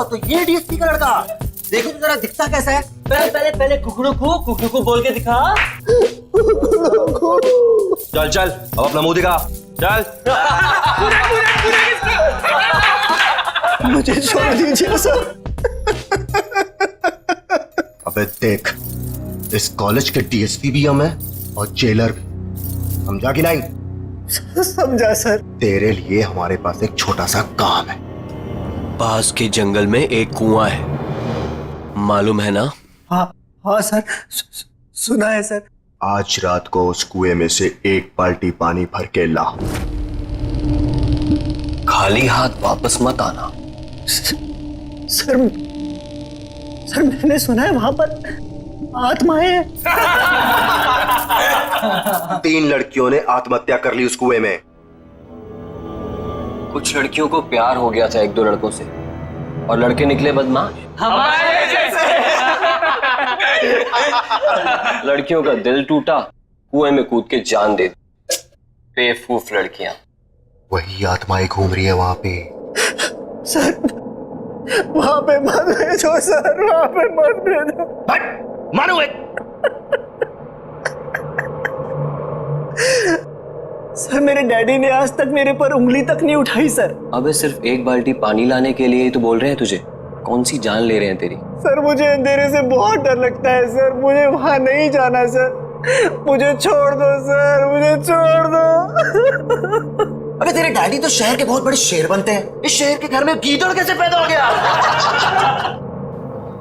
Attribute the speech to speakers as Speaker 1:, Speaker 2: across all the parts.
Speaker 1: तो ये डीएसपी का लड़का, देखो तो जरा दिखता कैसा है।
Speaker 2: पहले कुकड़ू को बोल के दिखा।
Speaker 3: चल चल अब अपना मुंह दिखा, चल।
Speaker 1: मुझे छोड़ दीजिए सर।
Speaker 4: अबे देख, इस कॉलेज के डीएसपी भी हम हैं और जेलर भी, समझा कि नहीं?
Speaker 1: समझा सर।
Speaker 4: तेरे लिए हमारे पास एक छोटा सा काम है।
Speaker 3: पास के जंगल में एक कुआं है, मालूम है ना?
Speaker 1: हाँ सर, सुना है सर।
Speaker 4: आज रात को उस कुएं में से एक बाल्टी पानी भर के ला।
Speaker 3: खाली हाथ वापस मत आना।
Speaker 1: सर मैंने सुना है वहां पर आत्माएं हैं।
Speaker 4: 3 लड़कियों ने आत्महत्या कर ली उस कुएं में।
Speaker 3: कुछ लड़कियों को प्यार हो गया था 1-2 लड़कों से, और लड़के निकले बदमाश।
Speaker 2: हमारे जैसे।
Speaker 3: लड़कियों का दिल टूटा, कुएं में कूद के जान दे दी। बेवकूफ लड़कियां।
Speaker 4: वही आत्माएं घूम रही है वहां पे।
Speaker 1: सर वहां पे मत भेजो सर, वहां पे मत भेजो।
Speaker 4: मारो एक।
Speaker 1: सर मेरे डैडी ने आज तक मेरे पर उंगली तक नहीं उठाई सर।
Speaker 3: अबे सिर्फ एक बाल्टी पानी लाने के लिए ही तो बोल रहे हैं तुझे। कौन सी जान ले रहे हैं तेरी?
Speaker 1: सर मुझे अंधेरे से बहुत डर लगता है सर, मुझे वहां नहीं जाना सर, मुझे छोड़ दो सर, मुझे छोड़ दो।
Speaker 4: अबे तेरे डैडी तो शहर के बहुत बड़े शेर बनते हैं, इस शहर के घर में गीदड़ कैसे पैदा हो गया?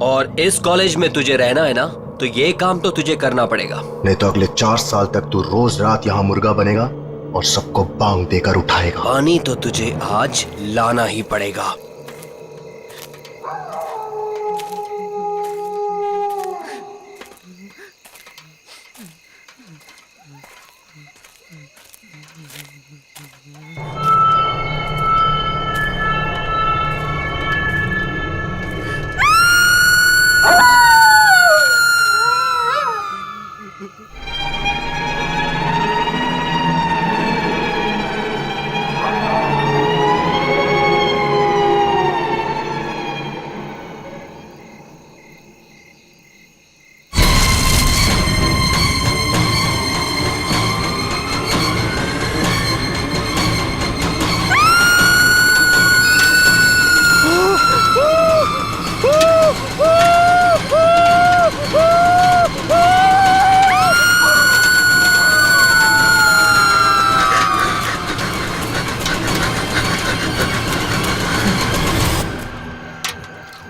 Speaker 3: और इस कॉलेज में तुझे रहना है ना, तो ये काम तो तुझे करना पड़ेगा।
Speaker 4: नहीं तो अगले 4 साल तक तू रोज रात यहाँ मुर्गा बनेगा और सबको बांग देकर उठाएगा।
Speaker 3: पानी तो तुझे आज लाना ही पड़ेगा।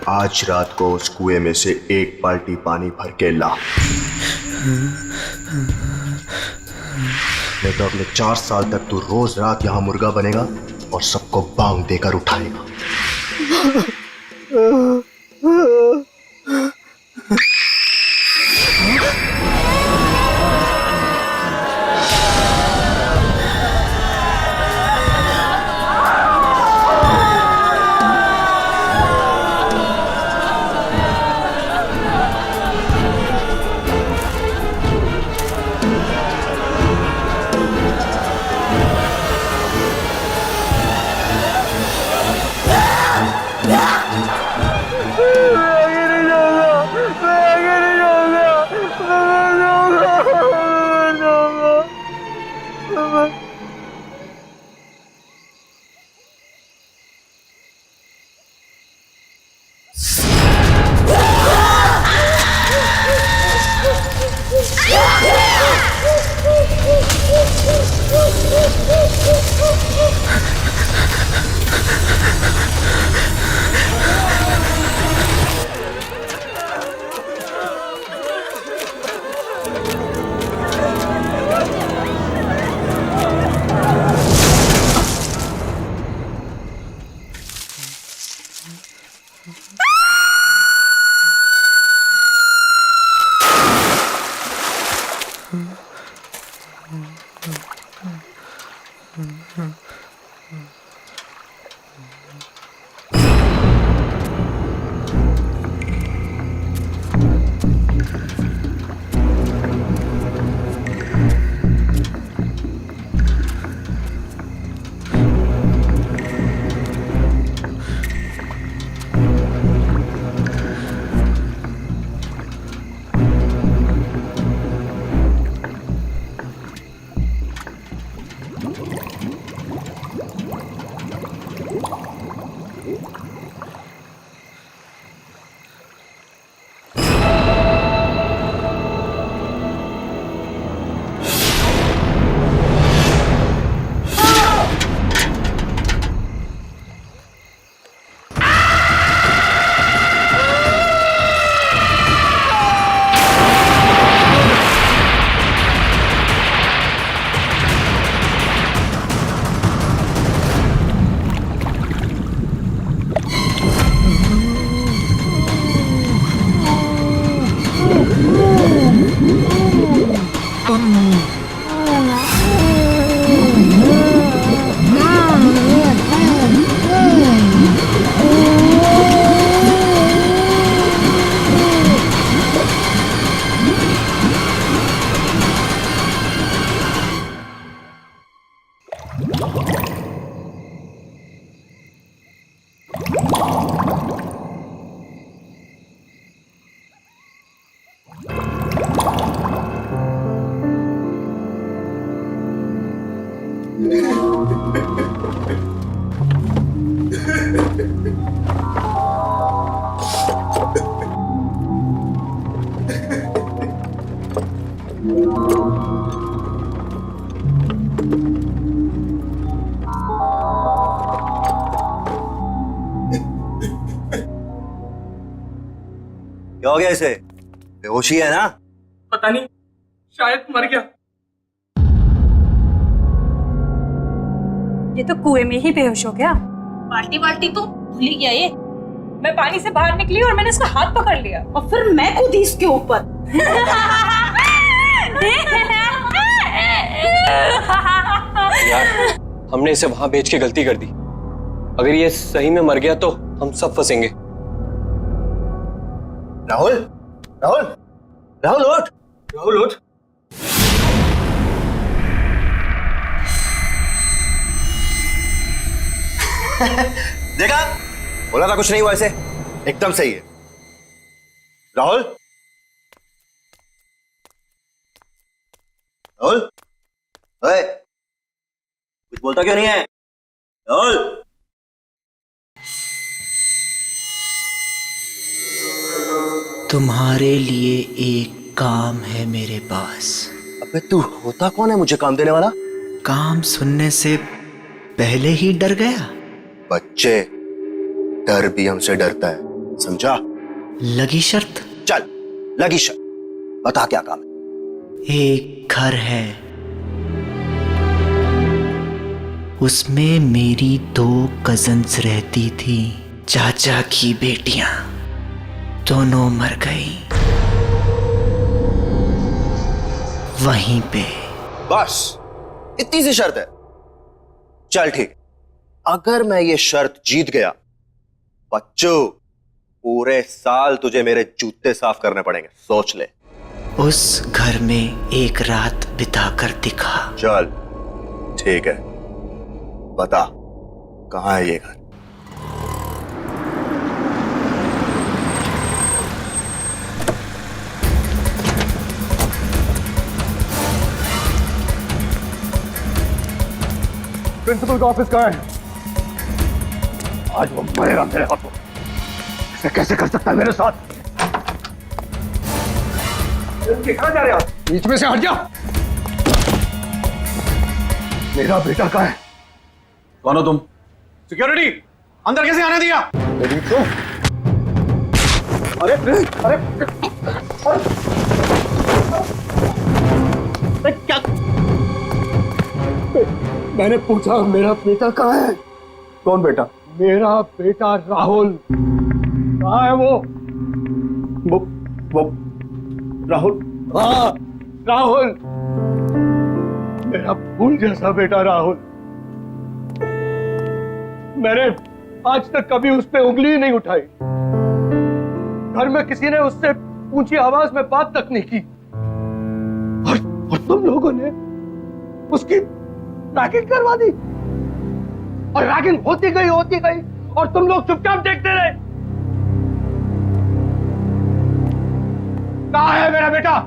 Speaker 4: आज रात को उस कुएं में से एक बाल्टी पानी भर के ला। नहीं तो अगले 4 साल तक तू रोज रात यहाँ मुर्गा बनेगा और सबको बांग देकर उठाएगा।
Speaker 5: क्या हो गया इसे? बेहोशी है ना?
Speaker 2: पता नहीं, शायद मर गया।
Speaker 6: ये तो कुएं में ही बेहोश हो गया।
Speaker 7: बाल्टी बाल्टी तो भूल ही गया ये।
Speaker 6: मैं पानी से बाहर निकली और मैंने इसका हाथ पकड़ लिया
Speaker 7: और फिर मैं कूदी इसके ऊपर।
Speaker 3: यार, हमने इसे वहां भेज के गलती कर दी। अगर ये सही में मर गया तो हम सब फंसेंगे।
Speaker 5: राहुल, राहुल, राहुल उठ, राहुल उठ। देखा, बोला था कुछ नहीं हुआ इसे, एकदम सही है। राहुल, राहुल, ओए, कुछ बोलता क्यों नहीं है? राहुल,
Speaker 8: तुम्हारे लिए एक काम है मेरे पास।
Speaker 5: अबे तू होता कौन है मुझे काम देने वाला?
Speaker 8: काम सुनने से पहले ही डर गया।
Speaker 5: बच्चे, डर भी हमसे डरता है, समझा?
Speaker 8: लगी शर्त?
Speaker 5: चल, लगी शर्त, बता क्या काम है?
Speaker 8: एक घर है, उसमें मेरी 2 कजन्स रहती थी, चाचा की बेटियां, दोनों मर गई वहीं पे।
Speaker 5: बस इतनी सी शर्त है? चल ठीक, अगर मैं ये शर्त जीत गया, बच्चों पूरे साल तुझे मेरे जूते साफ करने पड़ेंगे, सोच ले।
Speaker 8: उस घर में एक रात बिताकर दिखा।
Speaker 5: चल ठीक है, बता कहां है ये घर?
Speaker 1: प्रिंसिपल का ऑफिस कहाँ है? आज वो मरेगा मेरे हाथों। ऐसे कैसे कर सकता है मेरे साथ? कहाँ जा रहे हो? बीच में से हट जा। मेरा बेटा कहाँ है?
Speaker 9: कौन हो तुम?
Speaker 1: सिक्योरिटी, अंदर कैसे आने दिया? अरे अरे अरे क्या? मैंने पूछा मेरा बेटा कहाँ है?
Speaker 9: कौन बेटा?
Speaker 1: मेरा बेटा राहुल कहाँ है? वो राहुल? हाँ, राहुल, मेरा फूल जैसा बेटा राहुल। मैंने आज तक कभी उस पे उंगली ही नहीं उठाई। घर में किसी ने उससे ऊंची आवाज में बात तक नहीं की। और तुम लोगों ने उसकी रैगिंग करवा दी। और रैगिंग होती गई और तुम लोग चुपचाप देखते रहे। कहाँ है मेरा बेटा?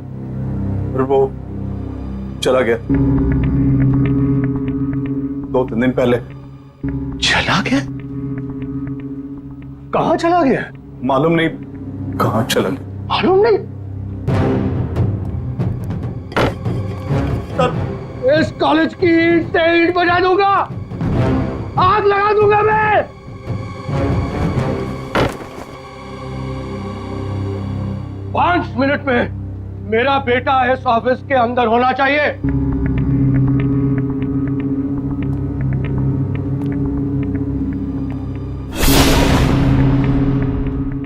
Speaker 9: वो चला गया 2-3 दिन पहले।
Speaker 1: चला गया? कहाँ चला गया?
Speaker 9: मालूम नहीं कहाँ चला गया।
Speaker 1: मालूम नहीं? इस कॉलेज की ईंट से ईंट बजा दूंगा, आग लगा दूंगा मैं। पांच मिनट में मेरा बेटा इस ऑफिस के अंदर होना चाहिए।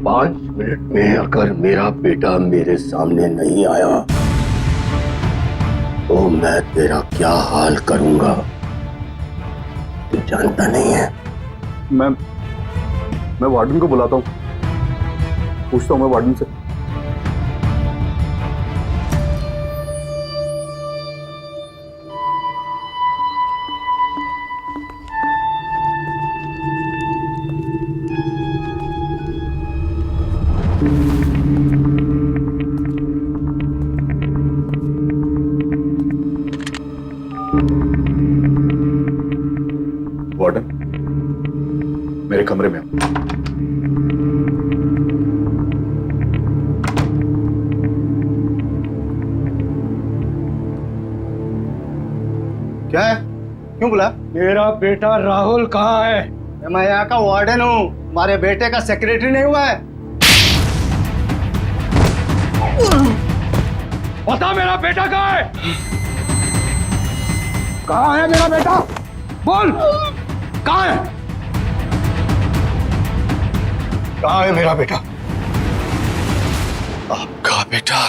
Speaker 1: 5 मिनट में अगर मेरा बेटा मेरे सामने नहीं आया तो मैं तेरा क्या हाल करूंगा तू जानता नहीं है।
Speaker 9: मैं वार्डन को बुलाता हूँ, पूछता हूँ मैं वार्डन से। वार्डन, मेरे कमरे में।
Speaker 1: क्या है? क्यों बुला? मेरा बेटा राहुल कहाँ है? मैं यहाँ का वार्डन हूँ, हमारे बेटे का सेक्रेटरी नहीं हुआ है। बता मेरा बेटा कहाँ है? कहाँ है मेरा बेटा? बोल, कहाँ है? कहाँ है मेरा बेटा?
Speaker 9: आपका बेटा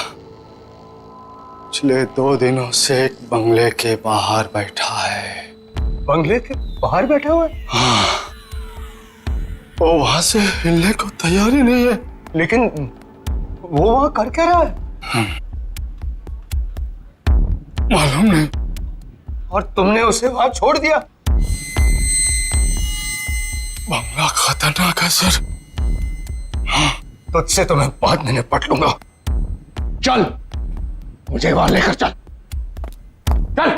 Speaker 9: पिछले 2 दिनों से एक बंगले के बाहर बैठा है।
Speaker 1: बंगले के बाहर बैठा हुआ है?
Speaker 9: वो वहां से हिलने को तैयार ही नहीं है।
Speaker 1: लेकिन वो वहां कर क्या रहा है?
Speaker 9: मालूम नहीं।
Speaker 1: और तुमने उसे वहां छोड़ दिया?
Speaker 9: बंगला खतरनाक है सर।
Speaker 1: तुझसे तो मैं बाद में निपट लूंगा। चल, मुझे वहां लेकर चल। चल।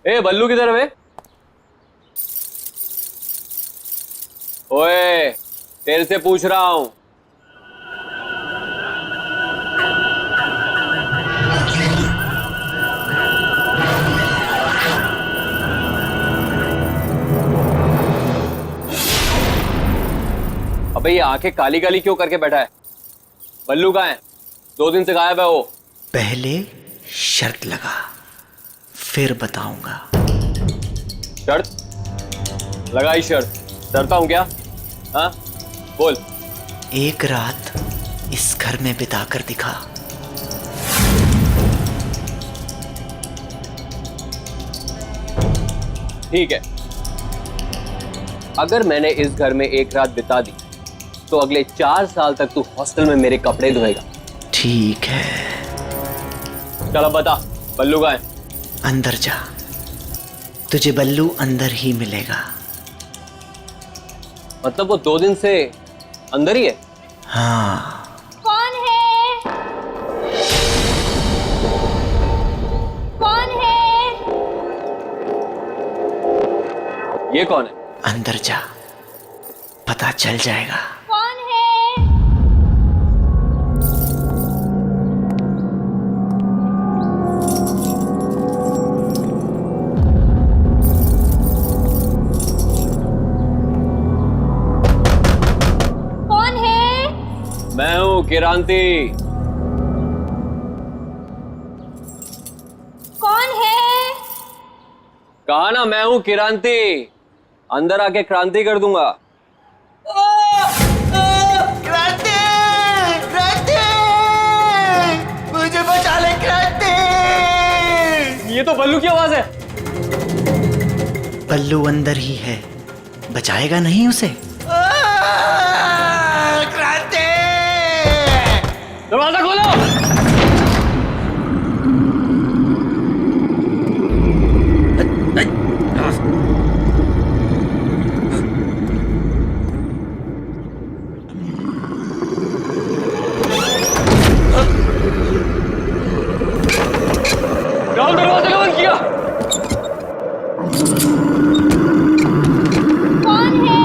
Speaker 3: ए बल्लू किधर है बे? ओए, तेरे से पूछ रहा हूं। अबे ये आंखें काली काली क्यों करके बैठा है? बल्लू कहाँ है? 2 दिन से गायब है वो।
Speaker 8: पहले शर्त लगा, फिर बताऊंगा।
Speaker 3: शर्त? लगाई शर्त। डरता हूं क्या? हाँ, बोल।
Speaker 8: एक रात इस घर में बिताकर दिखा।
Speaker 3: ठीक है, अगर मैंने इस घर में एक रात बिता दी तो अगले 4 साल तक तू हॉस्टल में मेरे कपड़े धोएगा।
Speaker 8: ठीक है,
Speaker 3: चल अब बता, बल्लू कहाँ है?
Speaker 8: अंदर जा, तुझे बल्लू अंदर ही मिलेगा।
Speaker 3: मतलब वो 2 दिन से अंदर ही है?
Speaker 8: हाँ।
Speaker 7: कौन है? कौन है?
Speaker 3: ये कौन है?
Speaker 8: अंदर जा, पता चल जाएगा।
Speaker 7: कौन है? कौन है?
Speaker 3: मैं हूँ किरांती।
Speaker 7: कौन है?
Speaker 3: कहा ना, मैं हूँ किरांती। अंदर आके क्रांति कर दूंगा।
Speaker 8: क्रांति! क्रांति! मुझे बचा ले क्रांति!
Speaker 3: ये तो बल्लू की आवाज है।
Speaker 8: बल्लू अंदर ही है, बचाएगा नहीं उसे? क्रांति!
Speaker 3: दरवाजा खोलो। राहुल, दरवाजा बंद किया।
Speaker 7: कौन है?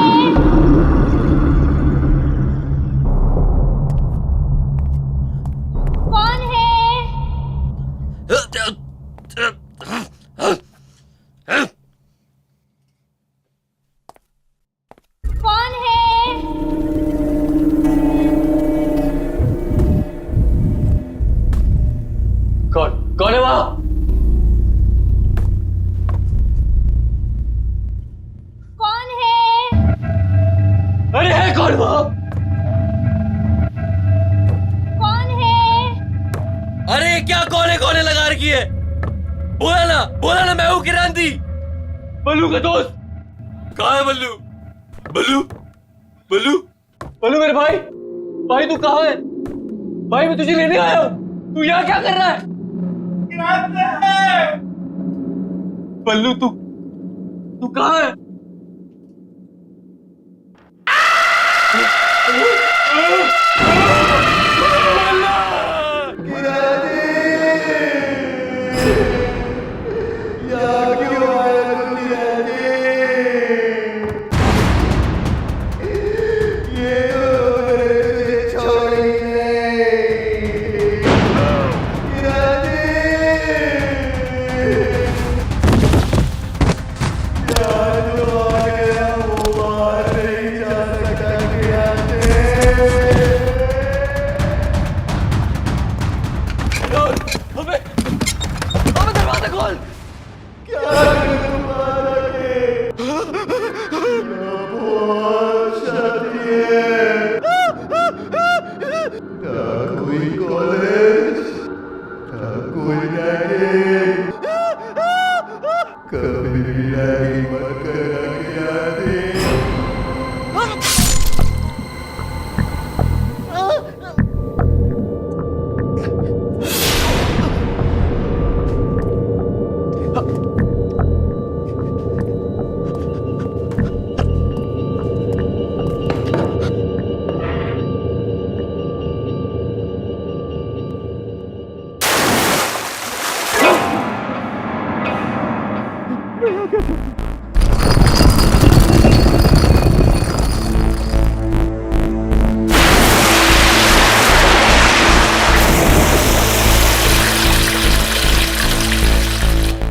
Speaker 7: कौन है? कौन है?
Speaker 3: कौन है वहां?
Speaker 7: कौन है?
Speaker 3: अरे है कौन वहां?
Speaker 7: कौन है?
Speaker 3: अरे क्या कौन है लगा रखी है? बोला ना मैं हूँ किरांती, बल्लू का दोस्त। कहाँ है बल्लू? बल्लू बल्लू बल्लू मेरे भाई तू कहाँ है? भाई मैं तुझे लेने आया हूँ, तू यहाँ क्या कर रहा है? बल्लू तू कहाँ है?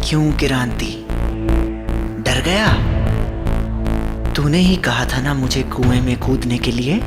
Speaker 8: क्यों किरांती, डर गया? तूने ही कहा था ना मुझे कुएं में कूदने के लिए।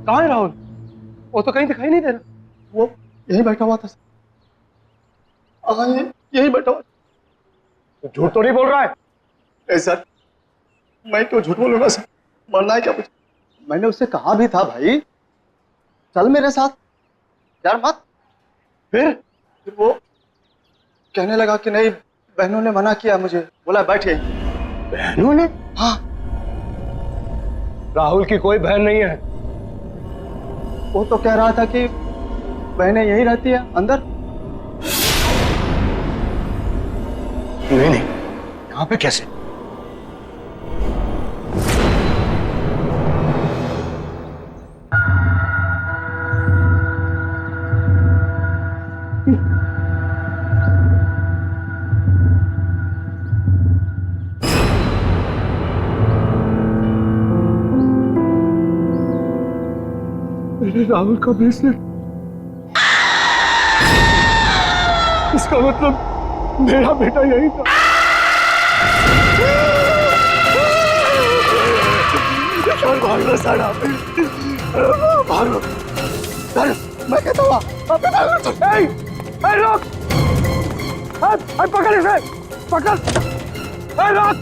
Speaker 1: कहाँ है राहुल? वो तो कहीं दिखाई नहीं दे रहा। वो यहीं बैठा हुआ था। यहीं बैठा हुआ। तो झूठ तो नहीं बोल रहा है?
Speaker 9: ए सर, मैं क्यों झूठ बोलूंगा सर? मरना है क्या मुझे? मैंने उससे कहा भी था भाई चल मेरे साथ, यार मत। फिर वो कहने लगा कि नहीं, बहनों ने मना किया मुझे, बोला बैठ यहीं।
Speaker 1: बहनों ने?
Speaker 9: हाँ।
Speaker 1: राहुल की कोई बहन नहीं है।
Speaker 9: वो तो कह रहा था कि बहनें यहीं रहती है अंदर।
Speaker 1: नहीं नहीं, यहाँ पे कैसे? मेरे राहुल का ब्रेसलेट। इसका मतलब मेरा बेटा यही था। भागो साड़ा, भागो। मैं कहता हुआ रोक, पकड़ इसे, पकड़, रोक।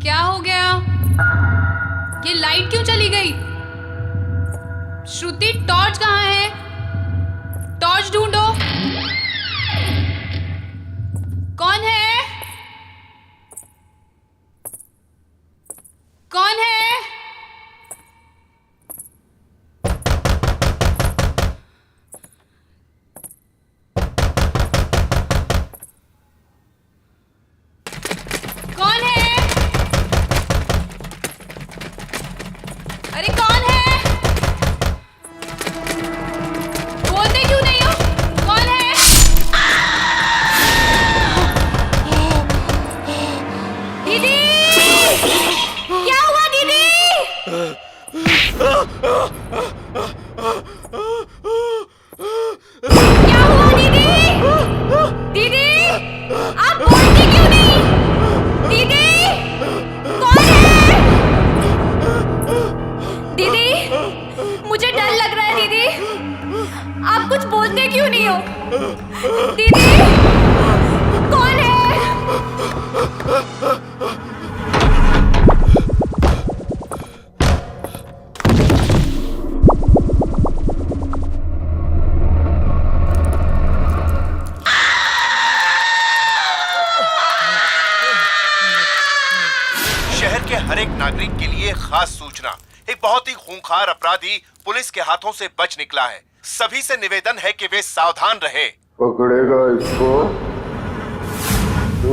Speaker 6: क्या हो गया? ये लाइट क्यों चली गई? श्रुति, टॉर्च कहाँ है? टॉर्च ढूंढो। कौन है? कौन है? कौन है? अरे कौन है? बोलते क्यों नहीं हो? कौन है? दीदी, क्या हुआ दीदी? क्या हुआ दीदी? दीदी, आप बोलते क्यों नहीं? दीदी, कौन है? दीदी, मुझे डर लग रहा है दीदी। आप कुछ बोलते क्यों नहीं हो? दीदी, कौन है?
Speaker 5: शहर के हर एक नागरिक के लिए खास सूचना। एक बहुत ही खूंखार अपराधी पुलिस के हाथों से बच निकला है। सभी से निवेदन है कि वे सावधान रहे।
Speaker 9: पकड़ेगा इसको?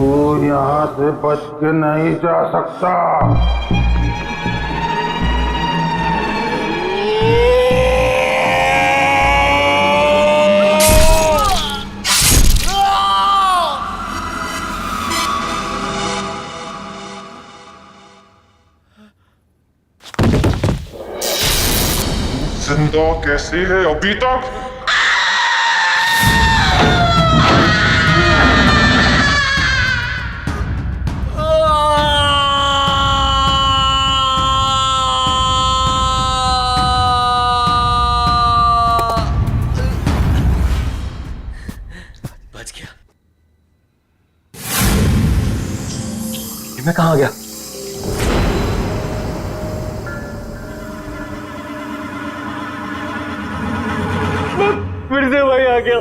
Speaker 10: तू यहाँ से बच के नहीं जा सकता। जिंदा कैसे है अभी तक?
Speaker 3: बच गया।
Speaker 1: ये मैं कहाँ गया? फिर से वही आ गया।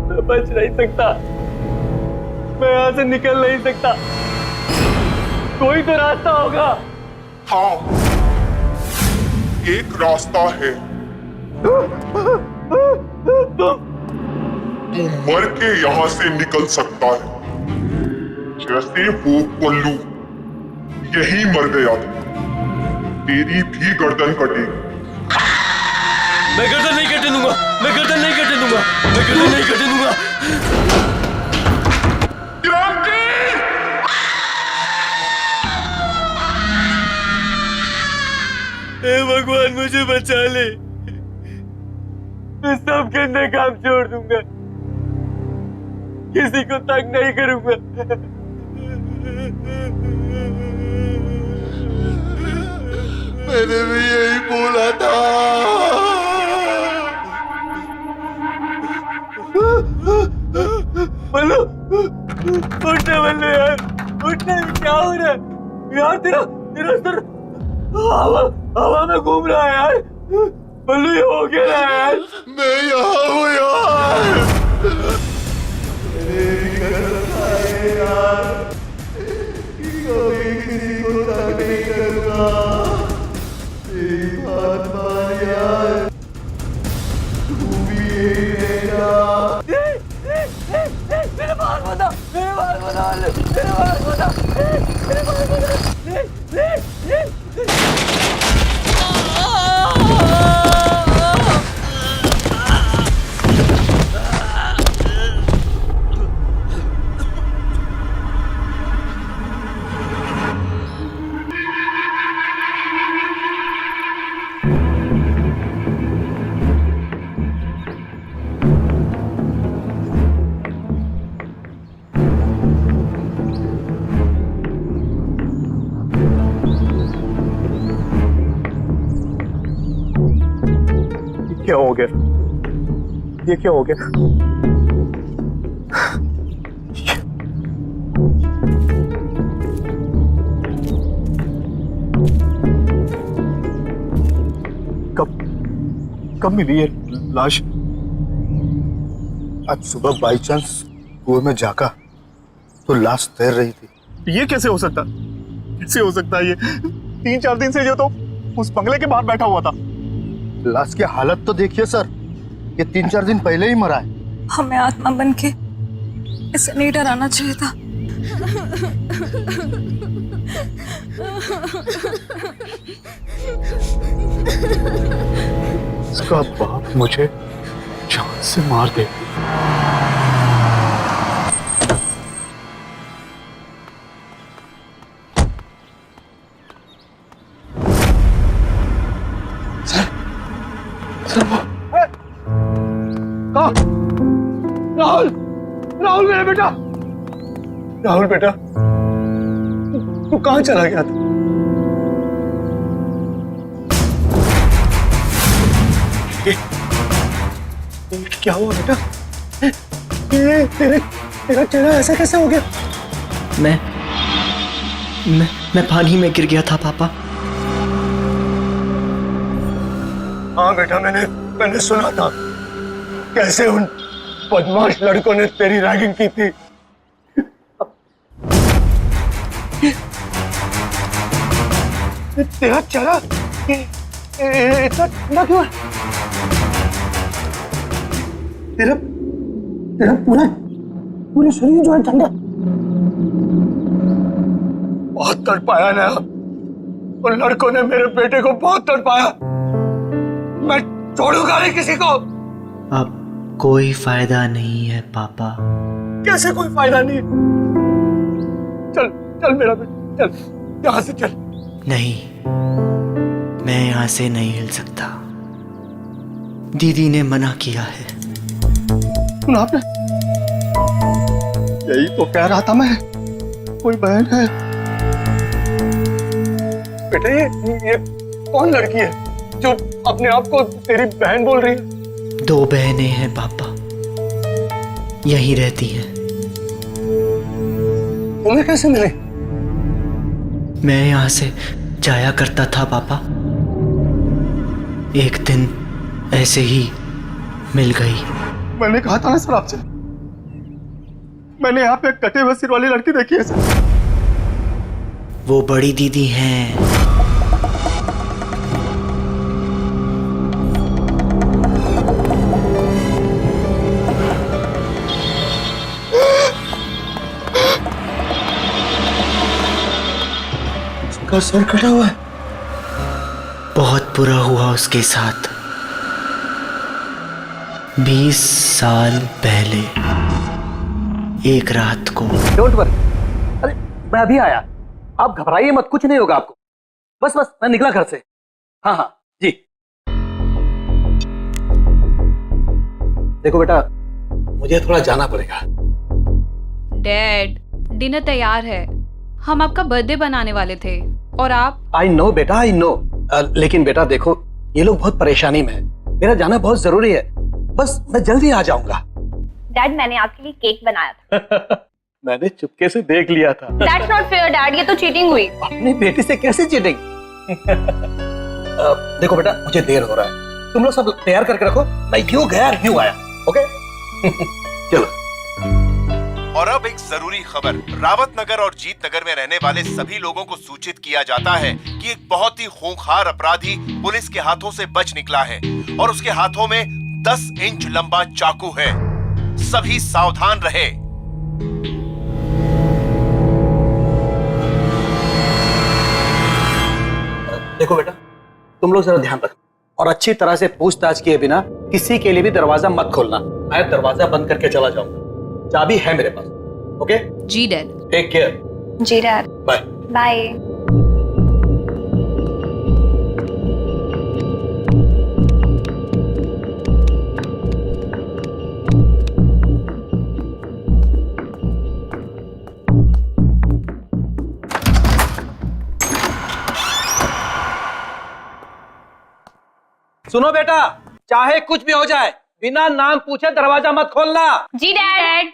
Speaker 1: मैं बच नहीं सकता, मैं यहां से निकल नहीं सकता। कोई तो रास्ता होगा।
Speaker 10: हाँ, एक रास्ता है। तू मर के यहाँ से निकल सकता है, जैसे वो पल्लू यही मर गया था। तेरी भी गर्दन कटेगी।
Speaker 3: मैं गर्दन नहीं कटने दूंगा, मैं गर्दन नहीं कटने दूंगा, मैं गर्दन नहीं कटने दूंगा।
Speaker 10: क्रांति!
Speaker 3: हे भगवान मुझे बचा ले, मैं सब गंदे काम छोड़ दूंगा, किसी को तंग नहीं करूंगा।
Speaker 10: मैंने भी यही बोला था।
Speaker 3: बल्लू, उठना बल्लू यार, उठना। क्या हो रहा है यार? तेरा तेरा सर हवा में घूम रहा है यार। बल्लू ये हो क्या रहा है यार?
Speaker 10: मैं यहाँ हूँ यार। कभी किसी को तंग नहीं करूँगा। तेरी बात मान यार, तू भी यही रहेगा।
Speaker 3: मेरे बाल बता, मेरे बाल बता, मेरे बाल बता, मेरे बाल बता।
Speaker 1: क्या हो गया? ये क्या हो गया? कब मिली ये लाश? आज सुबह बाई चांस कुएं में झांका तो लाश तैर रही थी।
Speaker 9: ये कैसे हो सकता? कैसे हो सकता है ये? 3-4 दिन से जो तो उस बंगले के बाहर बैठा हुआ था।
Speaker 1: लाश की हालत तो देखिए सर, ये 3-4 दिन पहले ही मरा है।
Speaker 6: हमें आत्मा बन के इसे नहीं डराना चाहिए था।
Speaker 1: इसका बाप मुझे जान से मार दे। राहुल, राहुल मेरा बेटा, राहुल बेटा, तू कहाँ चला गया था? क्या हुआ बेटा? ये तेरा चेहरा ऐसा कैसे हो गया?
Speaker 8: मैं पानी में गिर गया था पापा।
Speaker 1: हाँ बेटा, मैंने सुना था कैसे उन बदमाश लड़कों ने तेरी रैगिंग की थी। तेरा चेहरा इतना ठंडा क्यों है? तेरा पूरा पूरे शरीर जो है ठंडा। बहुत तड़पाया ना, उन लड़कों ने मेरे बेटे को बहुत तड़पाया। मैं छोड़ूंगा नहीं किसी को।
Speaker 8: अब कोई फायदा नहीं है पापा।
Speaker 1: कैसे कोई फायदा नहीं? चल चल मेरा बेटा, चल यहां से चल।
Speaker 8: नहीं, मैं यहां से नहीं हिल सकता। दीदी ने मना किया है।
Speaker 1: सुना आपने? यही तो कह रहा था मैं, कोई बहन है। बेटा ये कौन लड़की है जो अपने आप को तेरी बहन बोल रही है?
Speaker 8: 2 बहनें हैं पापा, यहीं रहती हैं।
Speaker 1: तुम्हें कैसे मिले?
Speaker 8: मैं यहां से जाया करता था पापा, एक दिन ऐसे ही मिल गई।
Speaker 1: मैंने कहा था ना सर आपसे, मैंने यहाँ पे कटे हुए सिर वाली लड़की देखी है सर।
Speaker 8: वो बड़ी दीदी हैं।
Speaker 1: उसका सर कटा हुआ है।
Speaker 8: बहुत बुरा हुआ उसके साथ 20 साल पहले एक रात को।
Speaker 11: डोंट वरी, अरे मैं अभी आया, आप घबराइए मत, कुछ नहीं होगा आपको। बस बस मैं निकला घर से। हाँ हाँ जी। देखो बेटा, मुझे थोड़ा जाना पड़ेगा।
Speaker 6: डैड, डिनर तैयार है। हम आपका बर्थडे बनाने वाले थे और आप।
Speaker 11: आई नो बेटा, आई नो। लेकिन बेटा देखो, ये लोग बहुत परेशानी में है, मेरा जाना बहुत जरूरी है। बस मैं जल्दी आ जाऊंगा।
Speaker 7: डैड, मैंने आपके लिए केक बनाया था।
Speaker 11: मैंने चुपके से देख लिया था।
Speaker 7: That's not fair, डैड, ये तो चीटिंग हुई।
Speaker 11: अपनी बेटी से कैसे चीटिंग? देखो बेटा, मुझे देर हो रहा है, तुम लोग सब तैयार करके रखो, मैं क्यों गया क्यों आया। ओके चलो।
Speaker 5: और अब एक जरूरी खबर। रावत नगर और जीत नगर में रहने वाले सभी लोगों को सूचित किया जाता है कि एक बहुत ही खूंखार अपराधी पुलिस के हाथों से बच निकला है और उसके हाथों में 10 इंच लंबा चाकू है। सभी सावधान रहे।
Speaker 11: देखो बेटा, तुम लोग जरा ध्यान रखो और अच्छी तरह से पूछताछ किए बिना किसी के लिए भी दरवाजा मत खोलना। मैं दरवाजा बंद करके चला जाऊंगा, चाबी है मेरे पास। ओके
Speaker 6: जी डैड।
Speaker 11: Take care.
Speaker 7: जी डैड।
Speaker 11: Bye
Speaker 7: bye.
Speaker 11: सुनो बेटा, चाहे कुछ भी हो जाए, बिना नाम पूछे दरवाजा मत खोलना।
Speaker 7: जी डैड।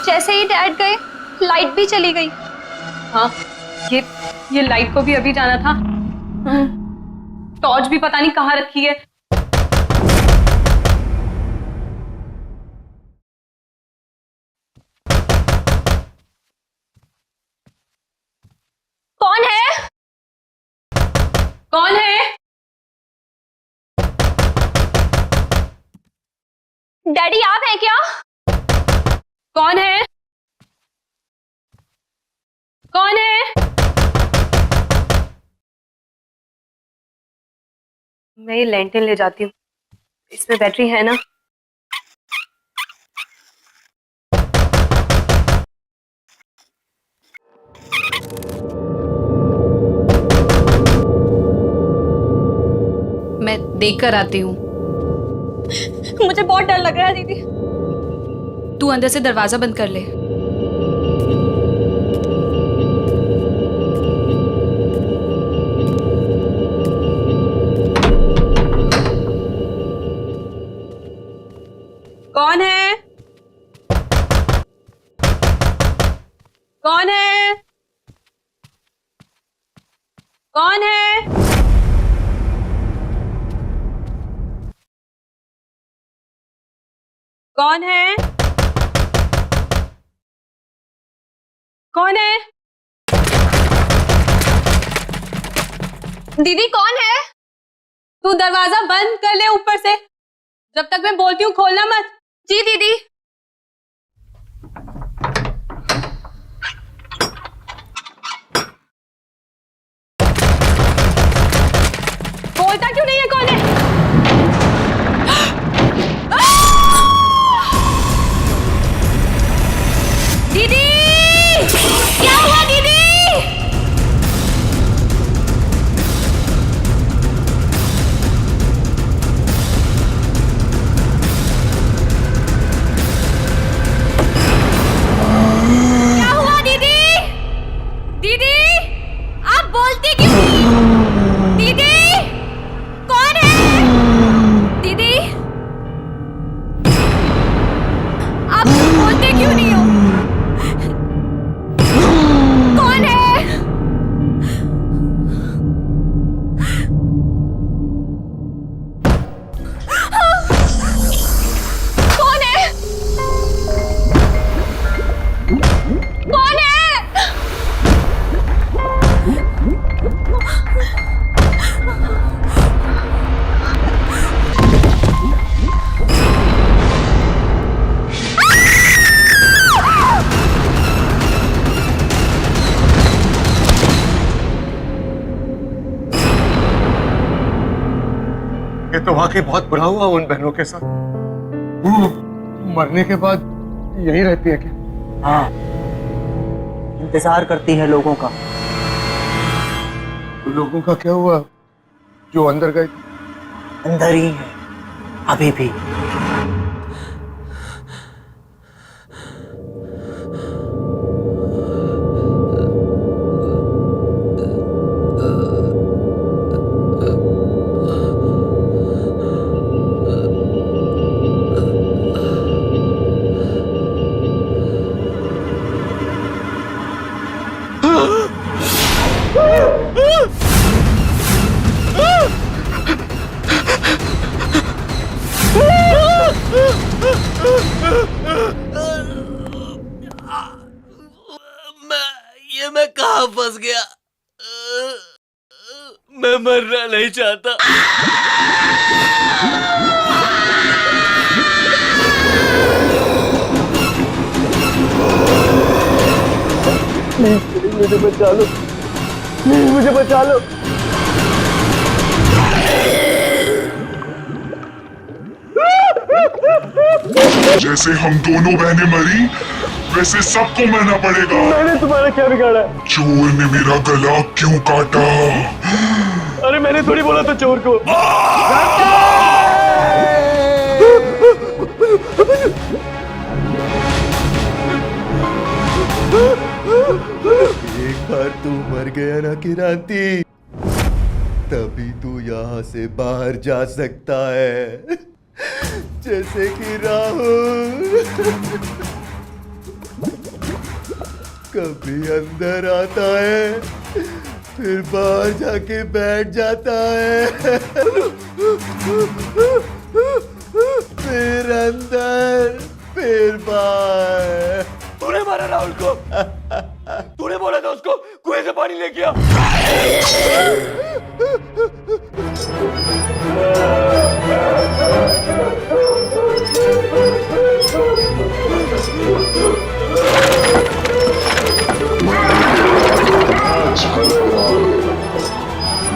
Speaker 7: जैसे ही डैड गए, लाइट भी चली गई।
Speaker 6: हाँ, ये लाइट को भी अभी जाना था। टॉर्च भी पता नहीं कहाँ रखी है।
Speaker 7: कौन है?
Speaker 6: कौन है?
Speaker 7: डैडी आप हैं क्या?
Speaker 6: कौन है? कौन है? मैं ये लैंटर्न ले जाती हूँ, इसमें बैटरी है ना? मैं देख कर आती हूँ।
Speaker 7: मुझे बहुत डर लग रहा है दीदी।
Speaker 6: तू अंदर से दरवाजा बंद कर ले। कौन है? कौन है? कौन है?
Speaker 12: कौन है? कौन है?
Speaker 7: दीदी कौन है?
Speaker 12: तू दरवाजा बंद कर ले ऊपर से। जब तक मैं बोलती हूँ खोलना मत।
Speaker 7: जी दीदी।
Speaker 12: बोलता क्यों नहीं है? कौन है?
Speaker 6: दीदी क्या हुआ दीदी? क्या हुआ दीदी? दीदी आप बोलती क्यों नहीं? दीदी कौन है? दीदी आप बोलते क्यों नहीं हो? कौन है? कौन है? कौन है?
Speaker 1: ये तो वाकई बहुत बुरा हुआ उन बहनों के साथ। वो मरने के बाद यहीं रहती है क्या?
Speaker 8: हाँ, इंतजार करती है लोगों का।
Speaker 1: लोगों का क्या हुआ जो अंदर गए?
Speaker 8: अंदर ही है अभी भी।
Speaker 3: मैं कहाँ फंस गया? मैं मरना नहीं चाहता।
Speaker 1: मुझे बचा लो, मुझे बचा लो।
Speaker 10: जैसे हम दोनों बहनें मरी वैसे सबको मरना पड़ेगा।
Speaker 1: मैंने तुम्हारा क्या बिगाड़ा?
Speaker 10: चोर ने मेरा गला क्यों काटा?
Speaker 1: अरे मैंने थोड़ी बोला था चोर को।
Speaker 4: एक बार तू मर गया ना किरांती, तभी तू यहाँ से बाहर जा सकता है। जैसे कि राहुल कभी अंदर आता है फिर बाहर जाके बैठ जाता है, फिर अंदर फिर बाहर।
Speaker 3: तूने मारा राहुल को? तूने बोला था उसको कुएं से पानी लेके आ।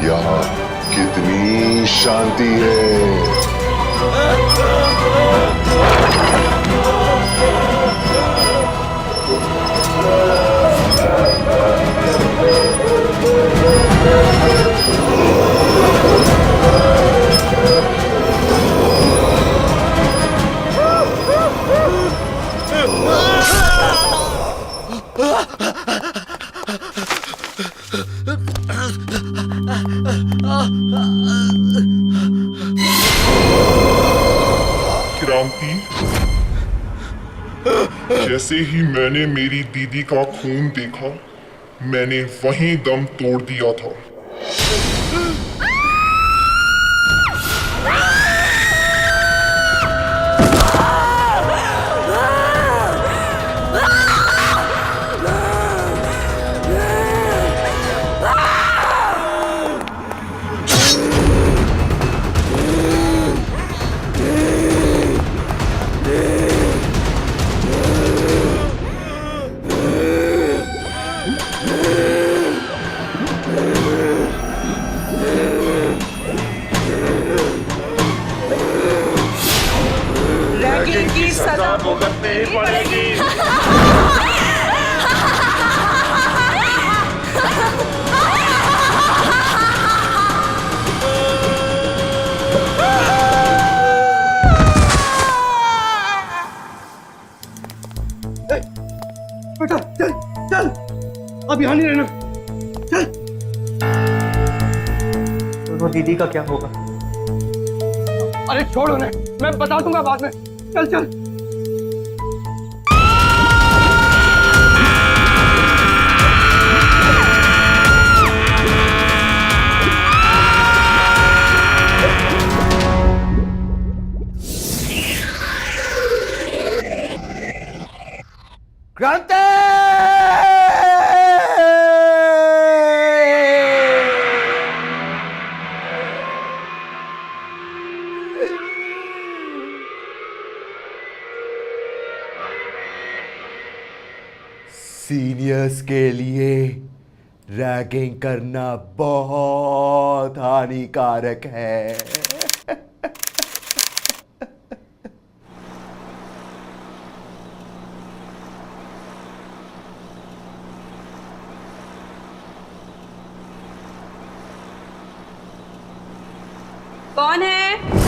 Speaker 10: यहाँ कितनी शांति है। क्रांति, जैसे ही मैंने मेरी दीदी का खून देखा मैंने वहीं दम तोड़ दिया था।
Speaker 12: रैगिंग की सजा भुगतनी पड़ेगी।
Speaker 1: बेटा चल चल, अब यहाँ नहीं रहना, चल।
Speaker 11: दोनों दीदी का क्या होगा?
Speaker 1: अरे छोड़ उन्हें, मैं बता दूंगा बाद में, चल चल।
Speaker 4: क्रांति! सीनियर्स के लिए रैगिंग करना बहुत हानिकारक है।
Speaker 12: कौन है?